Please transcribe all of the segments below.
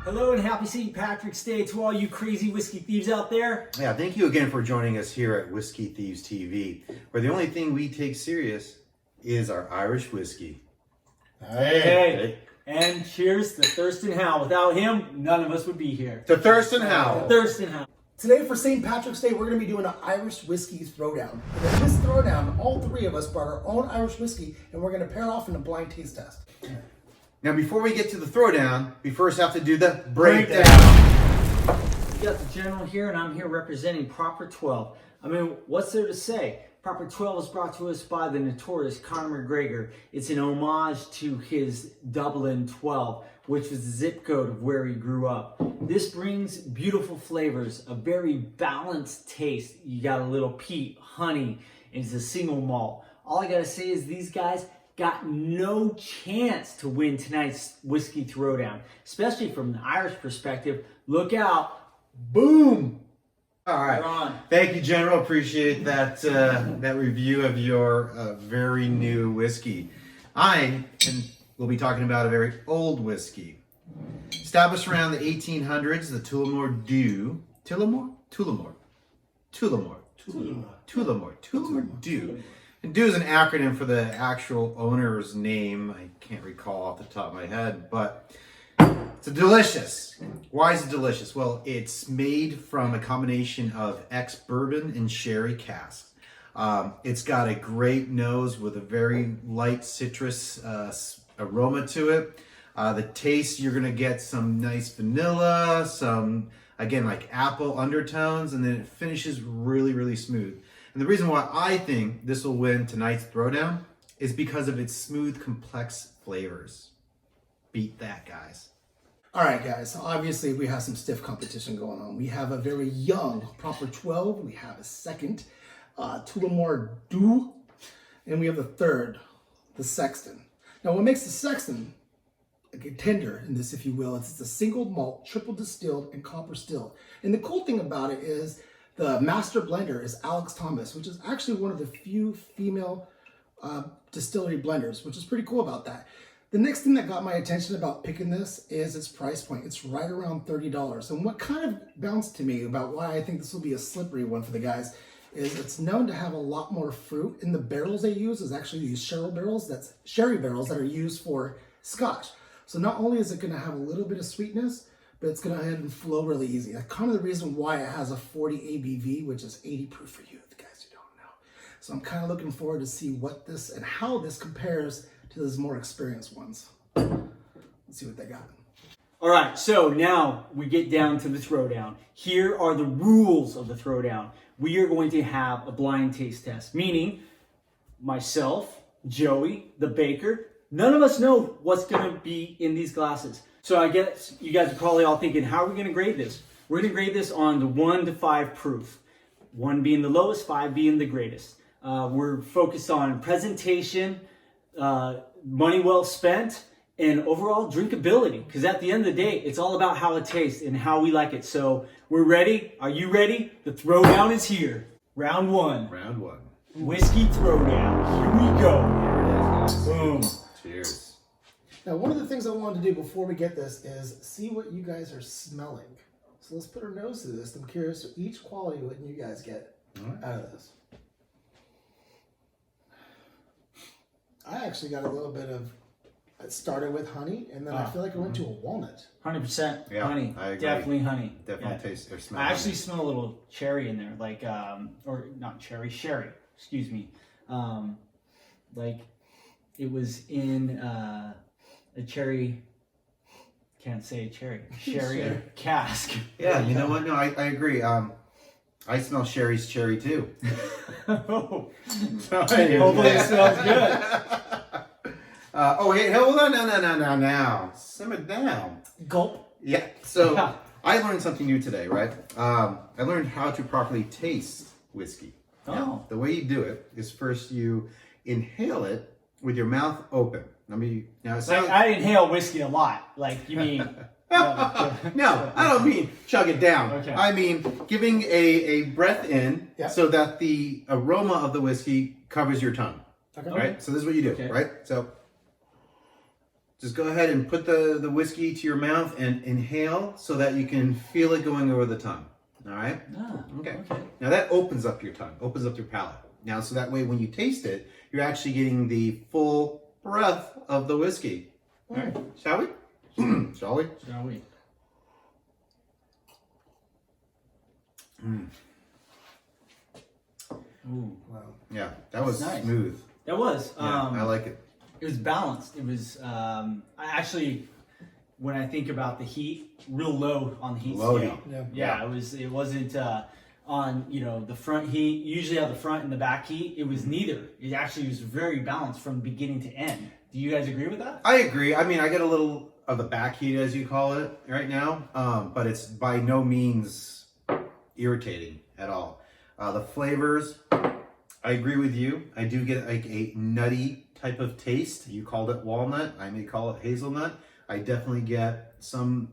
Hello and happy St. Patrick's Day to all you crazy whiskey thieves out there. Yeah, thank you again for joining us here at Whiskey Thieves TV, where the only thing we take serious is our Irish whiskey. Hey. And cheers to Thurston Howe. Without him, none of us would be here. To Thurston Howe. Thurston Howe. Today for St. Patrick's Day, we're going to be doing an Irish Whiskey Throwdown. And in this throwdown, all three of us brought our own Irish whiskey, and we're going to pair off in a blind taste test. Now, before we get to the throwdown, we first have to do the breakdown. We got the general here, and I'm here representing Proper 12. I mean, what's there to say? Proper 12 is brought to us by the notorious Conor McGregor. It's an homage to his Dublin 12, which was the zip code of where he grew up. This brings beautiful flavors, a very balanced taste. You got a little peat, honey, and it's a single malt. All I gotta say is these guys got no chance to win tonight's Whiskey Throwdown, especially from the Irish perspective. Look out. Boom. All right. Thank you, General. Appreciate that that review of your very new whiskey. We'll be talking about a very old whiskey. Established around the 1800s, the Tullamore Dew. Tullamore Dew. And Dew is an acronym for the actual owner's name. I can't recall off the top of my head, but it's delicious. Why is it delicious? Well, it's made from a combination of ex-bourbon and sherry casks. It's got a great nose with a very light citrus aroma to it. The taste, you're gonna get some nice vanilla, some, again, like apple undertones, and then it finishes really, really smooth. And the reason why I think this will win tonight's throwdown is because of its smooth, complex flavors. Beat that, guys. All right, guys, so obviously we have some stiff competition going on. We have a very young Proper 12. We have a second, Tullamore Dew. And we have the third, the Sexton. Now, what makes the Sexton a contender in this, if you will, it's a single malt, triple distilled, and copper stilled. And the cool thing about it is the master blender is Alex Thomas, which is actually one of the few female distillery blenders, which is pretty cool about that. The next thing that got my attention about picking this is its price point. It's right around $30. And what kind of bounced to me about why I think this will be a slippery one for the guys is it's known to have a lot more fruit. In the barrels they use is actually these sherry barrels that are used for Scotch. So not only is it going to have a little bit of sweetness, but it's going to go ahead and flow really easy. That's kind of the reason why it has a 40 ABV, which is 80 proof for you, the guys who don't know. So I'm kind of looking forward to see what this and how this compares to those more experienced ones. Let's see what they got. All right, so now we get down to the throwdown. Here are the rules of the throwdown. We are going to have a blind taste test, meaning myself, Joey, the baker, none of us know what's going to be in these glasses. So I guess you guys are probably all thinking, how are we going to grade this? We're going to grade this on the 1 to 5 proof. 1 being the lowest, 5 being the greatest. We're focused on presentation, money well spent, and overall drinkability. Because at the end of the day, it's all about how it tastes and how we like it. So we're ready. Are you ready? The throwdown is here. Round 1. Round 1. Whiskey Throwdown. Here we go. Boom. Cheers. Now, one of the things I wanted to do before we get this is see what you guys are smelling. So let's put our nose to this. I'm curious for each quality what you guys get out of this. I actually got a little bit of, it started with honey, and then I feel like it went to a walnut. 100% Yeah, honey. I agree. Definitely honey. Definitely Yeah. taste or smell. I actually smell a little cherry in there, like, or not cherry, sherry, excuse me. Like it was in a cherry, can't say cherry Sherry. cask. Yeah, you know what? No, I agree. I smell Sherry's cherry too. Oh, hopefully it smells good. Oh, hey, hold on, now. Simmer down. Gulp. Yeah, so I learned something new today, right? I learned how to properly taste whiskey. Oh. Now, the way you do it is first you inhale it with your mouth open. Now it sounds... I inhale whiskey a lot. Like, you mean... No, I don't mean chug it down. Okay. I mean giving a breath in so that the aroma of the whiskey covers your tongue. Okay. Right? So this is what you do, Okay. right? So just go ahead and put the whiskey to your mouth and inhale so that you can feel it going over the tongue. All right? Okay. Now that opens up your tongue, opens up your palate. Now, so that way when you taste it, you're actually getting the full breath of the whiskey. All right, shall we? Shall we? Shall we? Ooh, Wow. Yeah, that was Nice. smooth. that was. Yeah, I like it. It was balanced. It was. I actually, when I think about the heat, real low on the heat Low scale. heat. Yeah. Yeah, it was. It wasn't on the front heat. Usually have the front and the back heat. It was neither. It actually was very balanced from beginning to end. Do you guys agree with that? I agree. I mean, I get a little of the back heat, as you call it, right now, but it's by no means irritating at all. The flavors, I agree with you. I do get like a nutty type of taste. You called it walnut. I may call it hazelnut. I definitely get some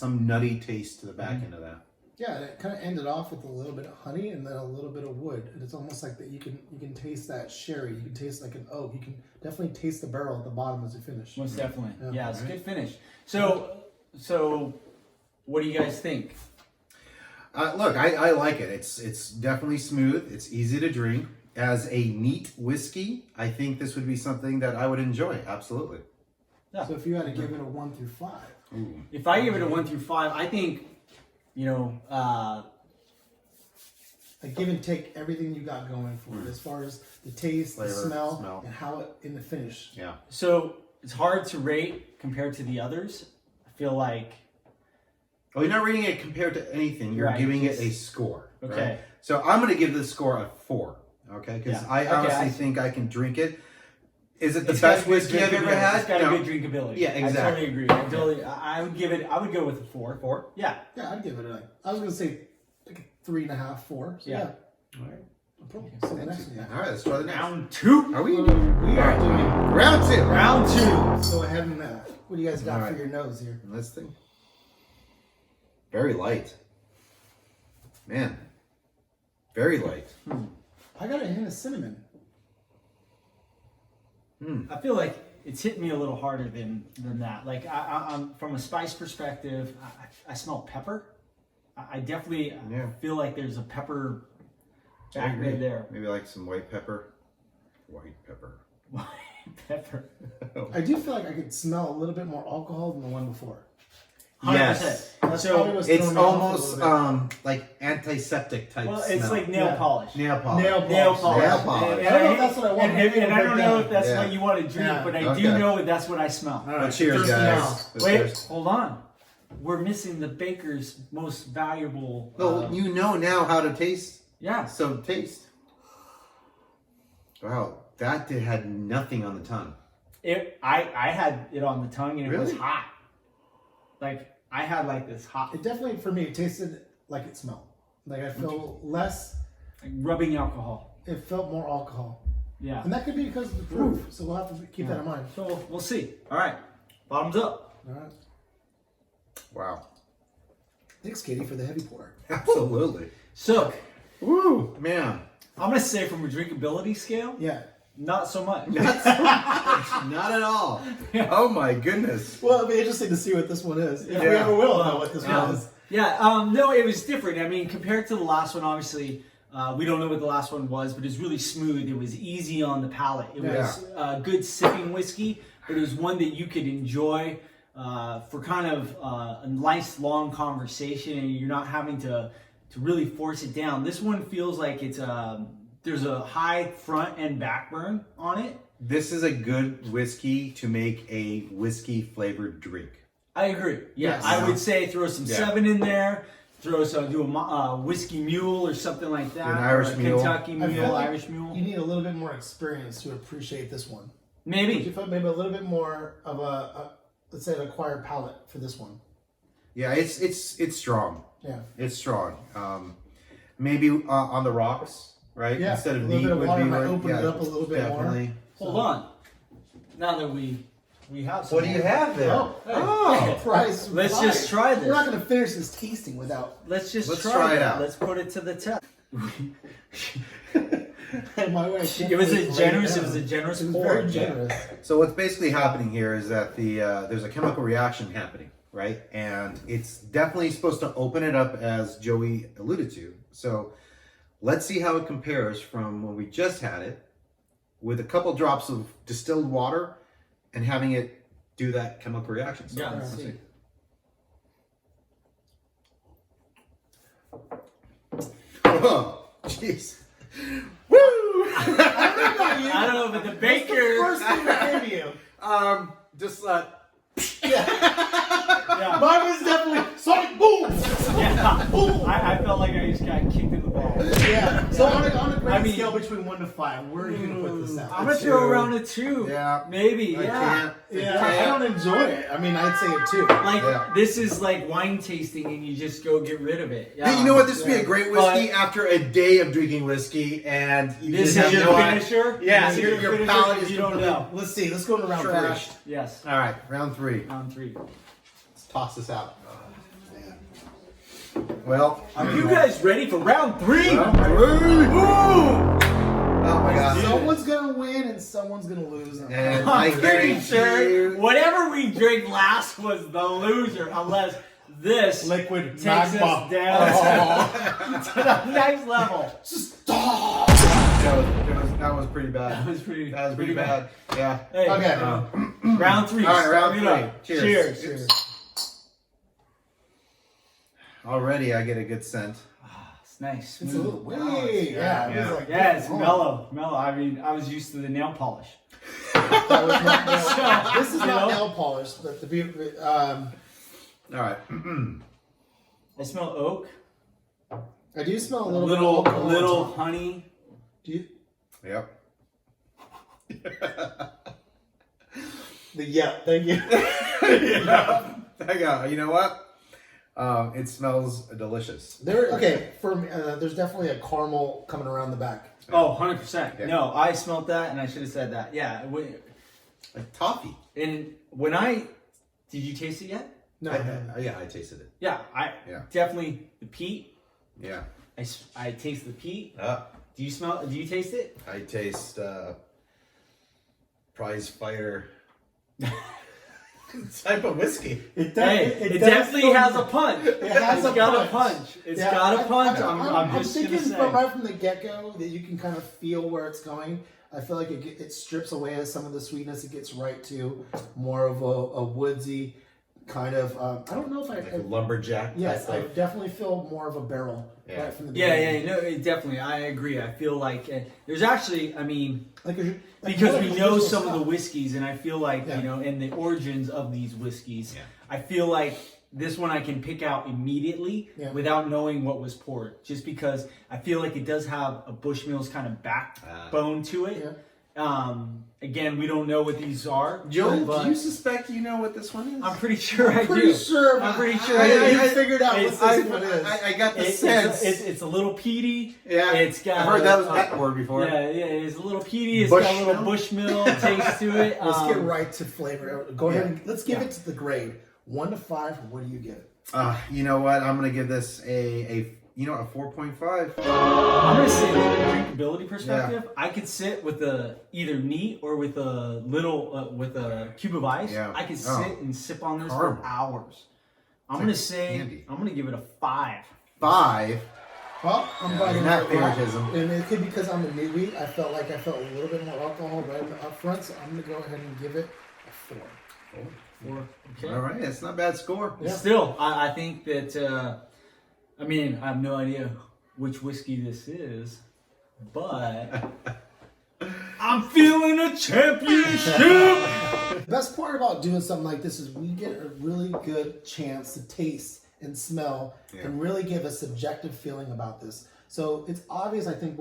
nutty taste to the back end of that. Yeah, and it kind of ended off with a little bit of honey and then a little bit of wood, and it's almost like that you can taste that sherry. You can taste like an oak. You can definitely taste the barrel at the bottom as you finish. Most definitely. Yeah. Yeah, it's a good finish. So, what do you guys think? Look, I like it. It's definitely smooth. It's easy to drink. As a neat whiskey, I think this would be something that I would enjoy. Absolutely. Yeah. So if you had to give it a 1 through 5, Ooh. If I give it a 1 through 5, I think, like give and take everything you got going for it, as far as the taste, Flavor, the smell, smell. and how it in the finish. Yeah. so it's hard to rate compared to the others. I feel like, Well, you're not rating it compared to anything. You're Right, giving it just- a score. Okay. Right? So I'm going to give this score a 4. Okay. Because Yeah. I Okay, honestly I see. think I can drink it. Is it the it's got best a good whiskey I've ever drinkability. had? It's got No. a good drinkability. Yeah, I exactly. totally agree. I would give it, I would go with a 4. 4? Yeah. Yeah, I'd give it I was gonna say like a 3.5, 4. So Yeah. yeah. All right. No problem. So the next one. All right. Let's try the next. Round 2. Are we? We are doing Round 2. Round 2. Let's go ahead and what do you guys got All for right. your nose here? Let's think. Very light. Man. Very light. I got a hint of cinnamon. I feel like it's hitting me a little harder than that. Like I'm from a spice perspective, I smell pepper. I definitely Yeah. feel like there's a pepper back right there. Maybe like some white pepper. White pepper. Pepper. I do feel like I could smell a little bit more alcohol than the one before. 100%. Yes. That's So probably what's It's throwing me off a almost little bit. like antiseptic type Well, smell. it's like nail Yeah. polish. nail polish. Nail polish. Nail polish. Nail polish. I don't know if that's what I want. And I don't know if that's Yeah. what you want to drink, Yeah. but I do Okay. know that's what I smell. All Well, right, cheers, thirsty guys. now. Wait, Cheers. hold on. We're missing the baker's most valuable. Well, you know now how to taste. Yeah. So taste. Wow, that had nothing on the tongue. I had it on the tongue and it was Really? hot. Like I had like this hot, It definitely, for me, it tasted like it smelled. Like I feel less, like rubbing alcohol. it felt more alcohol. Yeah. And that could be because of the proof. So we'll have to keep that in mind. So we'll see. All right. Bottoms up. All right. Wow. Thanks, Katie, for the heavy pour. Absolutely. So Woo, man. I'm gonna say from a drinkability scale, Yeah. not so much. Not at all. Oh my goodness. Well, it'll be interesting to see what this one is. If we Yeah. ever will know what this one is. No, it was different. I mean, compared to the last one, obviously, we don't know what the last one was, but it was really smooth. It was easy on the palate. It was good sipping whiskey, but it was one that you could enjoy for kind of a nice long conversation, and you're not having to really force it down. This one feels like it's there's a high front and back burn on it. This is a good whiskey to make a whiskey flavored drink. I agree. Yeah, Yes. I would say throw some Yeah. 7 in there. Do a whiskey mule or something like that. An Irish or a mule. Kentucky I mule, feel like Irish mule. you need a little bit more experience to appreciate this one. You Maybe. felt maybe a little bit more of let's say, an acquired palate for this one. Yeah, it's strong. Yeah. It's strong. Maybe on the rocks, right? Yeah, Instead of a little neat bit of would water be might where- open it up a little bit more. definitely. Hold on. Now that we have some. What do you have there? Oh, Oh. Surprise! Let's surprise. just try this. We're not going to finish this tasting without. Let's Let's try it out. Let's put it to the test. My wife. It was a generous. It Yeah. was a generous It was pour. very generous. So what's basically happening here is that there's a chemical reaction happening, right? And it's definitely supposed to open it up, as Joey alluded to. So let's see how it compares from when we just had it with a couple drops of distilled water and having it do that chemical reaction. So Yeah, let's let's see. Oh, jeez. Woo! I don't know, but the baker. First thing that came to you. Just Yeah. Mine was definitely sonic boom. Yeah. Boom. I felt like I just got kicked in the balls. Yeah. So on a grade I mean- scale between 1 to 5, where are you gonna put this at? I'm gonna A throw 2. around a 2. Yeah. Maybe. I Yeah. can't. Yeah, I don't enjoy it. I mean, I'd say a 2. Like Yeah. this is like wine tasting, and you just go get rid of it. Yeah. Hey, you know what? This would be a great whiskey But- after a day of drinking whiskey, and you This just is have your no finisher. Yeah, This is your finisher palate if is you don't know. Let's see. Let's go to round Trashed. 3. Yes. All right, round 3. Round 3. Let's toss this out. Well, Are you guys ready for round 3? round 3. Ooh! Oh my God! Someone's gonna win and someone's gonna lose. And I I'm pretty guarantee sure you, whatever we drank last was the loser, unless this Liquid takes magma. us down to the next level. Stop. that was pretty bad. That was pretty. That was pretty bad. Yeah. Hey, Okay. round 3. All right, round Start it 3. up. Cheers. Cheers. Already, I get a good scent. It's nice. It's a Smooth. little way. Yeah. It was like, Yeah, it's oh. mellow. Mellow. I mean, I was used to the nail polish. That was not nail, this is You not know? nail polish, but the All right. I smell oak. I do smell a A little little, bit of alcohol on little top. honey. Do you? Yep. Thank you. Yeah. I got. You know what? It smells delicious. For me, there's definitely a caramel coming around the back. Oh, 100%. Yeah. No, I smelled that, and I should have said that. Yeah. Like toffee. And did you taste it yet? No, Yeah, I tasted it. Yeah, Yeah. definitely the peat. Yeah. I taste the peat. Uh, Do you taste it? I taste prize fighter type of whiskey. It definitely has a punch. It has It's got a punch. It's got a punch. I'm just thinking gonna say. right from the get-go that you can kind of feel where it's going. I feel like it strips away some of the sweetness. It gets right to more of a woodsy kind of. I don't know if Like a lumberjack. Yes, I type of, definitely feel more of a barrel Yeah. right from the Yeah, beginning. no, definitely. I agree. I feel like there's actually, Like because we know traditional some of the style. whiskeys, and I feel like, Yeah. and the origins of these whiskeys, Yeah. I feel like this one I can pick out immediately Yeah. without knowing what was poured, just because I feel like it does have a Bushmills kind of backbone to it. Yeah. Again, we don't know what these are. Joe, but do you suspect you know what this one is? I'm pretty sure I Pretty do. sure. I'm pretty sure I, I do. I figured out what It's- this one is. I got the It's sense. it's a little peaty. Yeah, It's got I've heard that word before. Yeah, it's a little peaty. It's got a little Bushmill taste to it. Let's get right to flavor. Go ahead and let's give Yeah. it to the grade 1 to 5. What do you give it? You know what? I'm gonna give this a 4.5. I'm gonna say, from a drinkability perspective, I could sit with either neat or with a little with a cube of ice. Yeah. I could Oh. sit and sip on this Caramel. for hours. I'm It's gonna like say candy. I'm gonna give it a 5. 5. Well, I'm glad isn't you that heard that. favoritism? And it could be because I'm a newbie. I felt a little bit more alcohol right up front, so I'm gonna go ahead and give it a 4. 4. Okay. All right, it's not a bad score. Yeah. Still, I think that. I mean, I have no idea which whiskey this is, but I'm feeling a championship. The best part about doing something like this is we get a really good chance to taste and smell and really give a subjective feeling about this. So it's obvious, I think,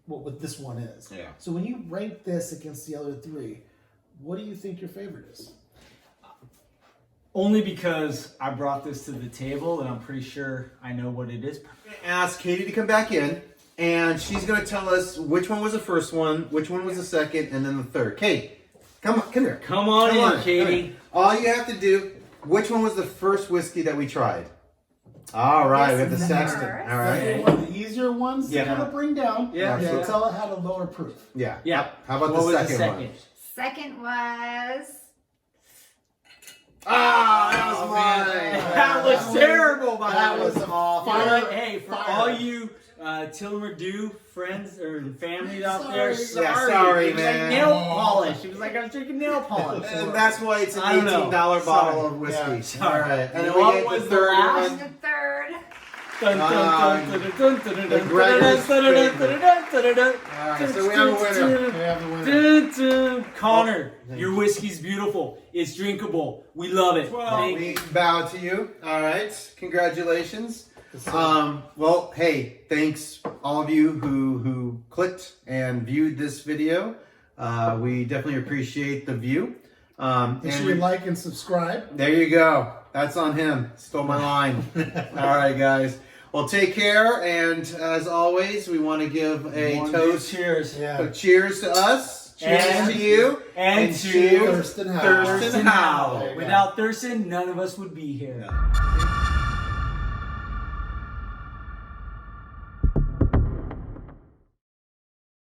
what this one is. Yeah. So when you rank this against the other 3, what do you think your favorite is? Only because I brought this to the table and I'm pretty sure I know what it is. Ask Katie to come back in, and she's gonna tell us which one was the first one, which one was the second, and then the third. Kate, come here. Come on in, Katie. Come in. All you have to do. Which one was the first whiskey that we tried? All right, we have the Yes, sextant. first. All right. One of the easier ones Yeah. to kind of bring down. Yeah. You could tell it had a lower proof. Yeah. Yeah. How about What the was second one? Second was. Ah, that was Oh, mine. man. That was terrible, by That the way. was awful. You know what? Hey, for Fire. all you Tillamook friends or families out there, Sorry. Yeah, sorry. sorry, It was man. like nail polish. It was like I was drinking nail polish. And that's why it's an I don't know. $18 bottle Sorry. of whiskey. Yeah. Sorry. All right. And then What we get was the the third last? one. The third. Dun, dun, dun, dun, dun, dun, dun, the dun, Gregor's dun, dun, dun, favorite. dun, dun, dun, dun. All right, so we have a winner. We have the winner. Dun, dun. Connor, thank your you. whiskey's beautiful. It's drinkable. We love it. Thank We you. bow to you. All right. Congratulations. Well, hey, thanks all of you who clicked and viewed this video. We definitely appreciate the view. Make sure you like and subscribe. There you go. That's on him. Stole my line. All right, guys. Well, take care. And as always, we want to give a One toast. big cheers. Yeah. So cheers to us. Cheers And- to you. and to cheers Thurston Howell. Thurston Howell. There you go. Without Thurston, none of us would be here. Yeah.